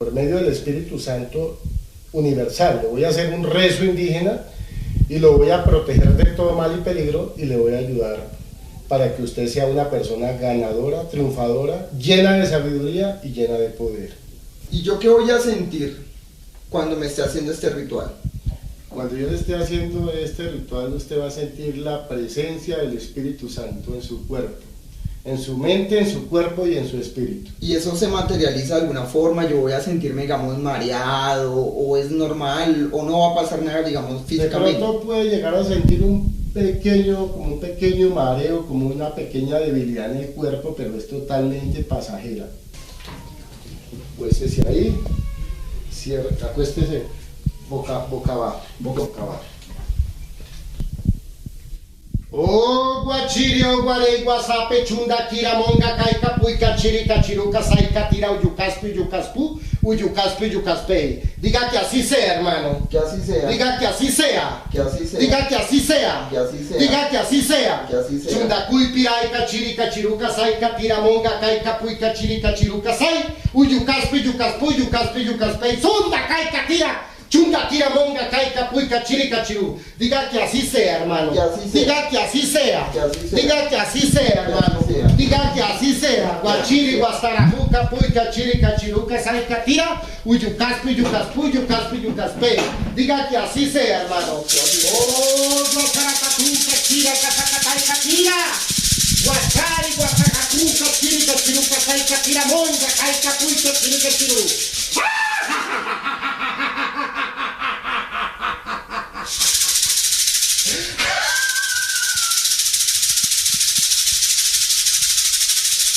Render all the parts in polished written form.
Por medio del Espíritu Santo universal, le voy a hacer un rezo indígena y lo voy a proteger de todo mal y peligro y le voy a ayudar para que usted sea una persona ganadora, triunfadora, llena de sabiduría y llena de poder. ¿Y yo qué voy a sentir cuando me esté haciendo este ritual? Cuando yo le esté haciendo este ritual, usted va a sentir la presencia del Espíritu Santo en su cuerpo, en su mente, en su cuerpo y en su espíritu. ¿Y eso se materializa de alguna forma? ¿Yo voy a sentirme, digamos, mareado? ¿O es normal? ¿O no va a pasar nada, digamos, físicamente? De pronto puede llegar a sentir un pequeño mareo, como una pequeña debilidad en el cuerpo, pero es totalmente pasajera. Acuéstese ahí, cierra, acuéstese boca abajo, boca abajo. Oh guachirio guarey guasape chunda kira monga kaika puika chiri kachiruka saika tira uyukaspu uyukaspu uyukaspu uyukaspei. Diga que así sea, hermano. Que así sea. Diga que así sea. Que así sea. Diga que así sea. Que así sea. Diga que así sea. Que así sea. Chunda kui pirai kachiri kachiruka saika tira monga kaika puika chiri kachiruka sai uyukaspu uyukaspu uyukaspu uyukaspei. Sunda kaika tira. Chunga, tira, monga, caica, puica, chirica, chirú. Diga que así sea, hermano. Que así sea. Diga que así sea. Que así sea. Diga que así sea, hermano. Que así sea. Diga que así sea. Guachiri, guastarajuca, puica, chirica, chiruca, saica, tira. Uyucaspi, uyucaspu, uyucaspi, uyucaspe. Diga que así sea, hermano. Oh, guasaracatuca, chira, casacataica, tira. Guachari, guasarajuca, chirica, chiruca, saica, tira, monga, caica, puica, chirica, chirú.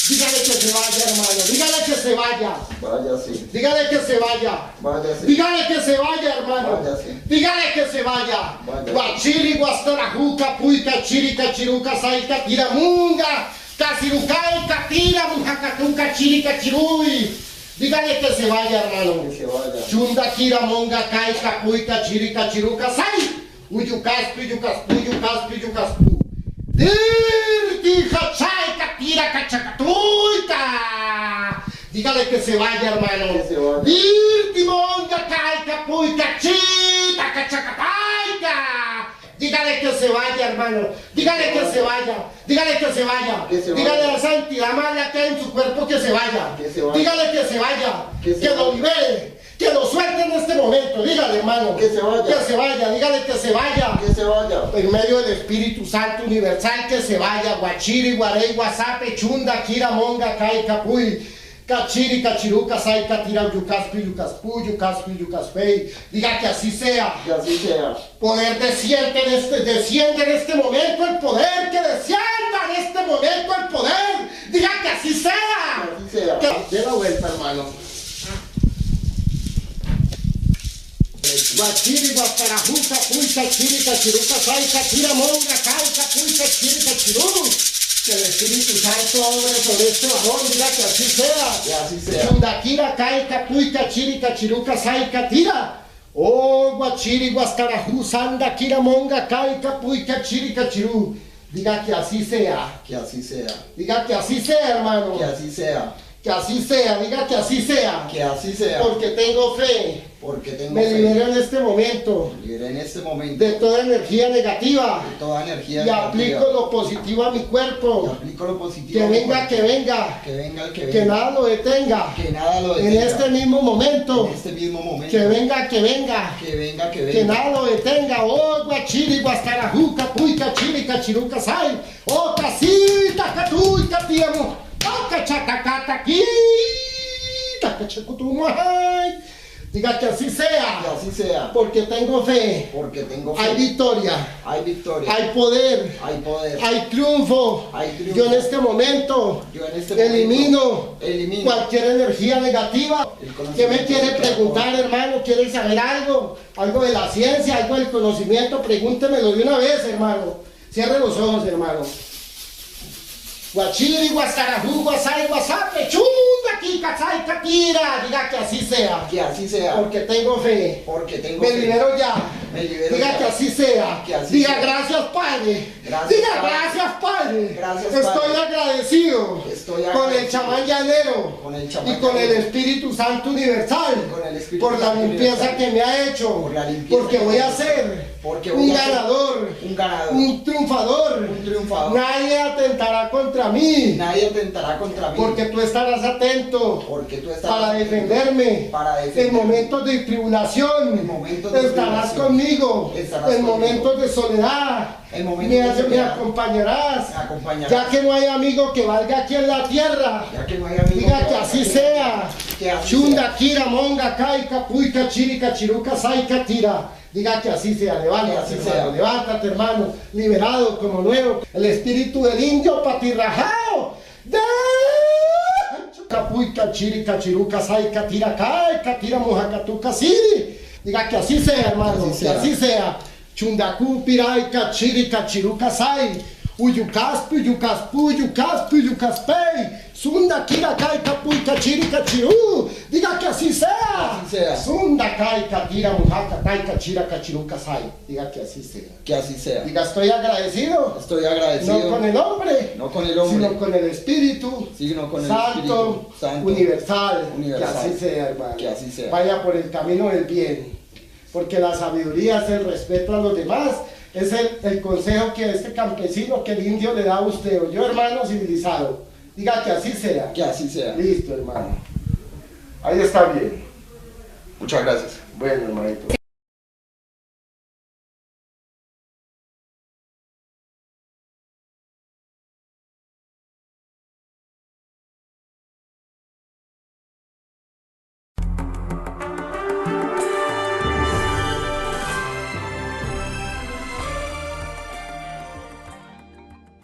Dígale que se vaya, hermano. Dígale que se vaya. Vaya sí. Dígale que se vaya. Vaya sí. Dígale que se vaya, hermano. Vaya sí. Dígale que se vaya. Vaya. Guachiri, guastarajuca, puica, chirica, chiruca, saika, tiramunga, casirucay, catira, mujacatunca, chirica, chiruy. Dígale que se vaya, hermano. Que se vaya. Chunda, kira, monga, caica, puica, chirica, chiruca, sai. Uyucaspu, uyucaspu, uyucaspu, uyucaspu. Dirti, hachay, catira, cachacatuita. Dígale que se vaya, hermano. Que se vaya. Dirti, monga, caica, puica, chita, cachacataica. Dígale que se vaya, hermano. Dígale que se vaya. Dígale que se vaya. Que se vaya. Dígale a la santidad mala que hay en su cuerpo que se vaya. Que se vaya. Dígale que se vaya. Que se Que lo vaya. libere. Que lo suelte en este momento. Dígale, hermano. Que se vaya. Que se vaya. Dígale que se vaya. Que se vaya. En medio del Espíritu Santo Universal, que se vaya. Guachiri, guarey, guasape, chunda, kira, monga, kai, capuy. Cachiri, cachiruca, sai, catira, yucaspi, yucaspu, yucaspi, yucaspey. Diga que así sea. Que así sea. Poder desciende en este momento el poder, que descienda en este momento el poder. Diga que así sea. Que así sea. Que dé la vuelta, hermano. Guachiri, guastarajuca, puica, chirica, chiruca, saica, tira, monga, caica, puica, chirica, chirú. Que el Espíritu Santo obre sobre este amor, diga que así sea. Que así sea. Chundakira, caica, puica, chirica, chiruca, saica, tira. Oh, guachiri, guastarajú, sanda, kira, monga, caica, puica, chirica, chirú. Diga que así sea. Que así sea. Diga que así sea, hermano. Que así sea. Que así sea, diga que así sea. Que así sea. Porque tengo fe. Porque tengo Me fe. libero en este momento Me libero en este momento de toda energía negativa. de toda energía Y negativa. aplico lo positivo a mi Y cuerpo. aplico lo positivo. Que a mi venga, cuerpo. que venga. Que venga el que Que venga. nada lo detenga. Que nada lo En detenga. este mismo momento. En este mismo momento. Que venga, que venga. Que venga, que venga. Que nada lo detenga. Oh, guachiri, guastarajuca, puica, chirica, chiruca, sai. Oh, casita, catuy, catiamo. Oh, cachacacata, aquí. Tacachacutumay. Diga que así sea. Que así sea. Porque tengo fe. Porque tengo fe. Hay victoria. Hay victoria. Hay poder. Hay poder. Hay triunfo. Hay triunfo. Yo en este momento Yo en este momento elimino cualquier energía negativa. El conocimiento ¿Qué me quiere del preguntar, hermano? ¿Quiere saber algo? Algo de la ciencia, algo del conocimiento. Pregúntemelo de una vez, hermano. Cierre los ojos, hermano. Guachiri, guastarajú, guasay, guasape, chunda, kika, sai, catira. Diga que así sea. Que así sea. Porque tengo fe. Porque tengo Me fe. libero ya. Me libero Diga ya. que así sea. Que así Diga sea. gracias, Padre. Gracias, Diga Padre. gracias, Padre. Gracias, Estoy Padre. agradecido. Estoy Estoy con el agradecido. chamán llanero Con el chamán y con el llanero. Espíritu Santo universal, Con el Espíritu por la Santo limpieza universal. que me ha hecho, Por la limpieza porque que voy me a ha hecho. ser Porque un voy a ser ganador, un ganador, un triunfador. un triunfador. Nadie atentará contra mí, Nadie atentará contra mí. porque tú estarás atento Porque tú estás para defenderme. Para defenderme. En momentos de tribulación En momentos de estarás tribulación. conmigo. Estarás En conmigo. momentos de soledad En momentos de me soledad. acompañarás. Me acompañarás. Ya que no hay amigo que valga aquí en la tierra. Ya que no hay amigo Diga que valga así aquí. sea. Que así Chunda, Kira, Monga, Caica, Puica, Chirica, Chiruca, Saica, Tira. Diga que así sea. Levántate, Que así hermano. sea. Levántate, hermano. Liberado como nuevo. El espíritu del indio patirrajao. Capuica, Chirica, Chiruca, Saica, Tira, Caica, Tira, Mojacatuca, Siri. Diga que así sea, hermano. Que así Que sea. así sea. Chundacú, Piraica, Chirica, Chiruca, Sai. Uyucaspi, Uyucaspu, Uyucaspi, Uyucaspey. Sunda, Kira, Caica, Puica, Chirica, Chirú. Diga que así sea. Así sea. Sunda, Caica, Tira, Mujaca, Caica, Chiraca, Chiruca, Sai. Diga que así sea. Que así sea. Diga, estoy agradecido. Estoy agradecido. No con el hombre. No con el hombre. Sino con el Espíritu. Sino con el Santo, Espíritu Santo, universal. universal. Que así sea, hermano. Que así sea. Vaya por el camino del bien. Porque la sabiduría es el respeto a los demás. Es el consejo que este campesino, que el indio le da a usted. O yo, hermano civilizado. Diga que así sea. Que así sea. Listo, hermano. Ahí está bien. Muchas gracias. Bueno, hermanito.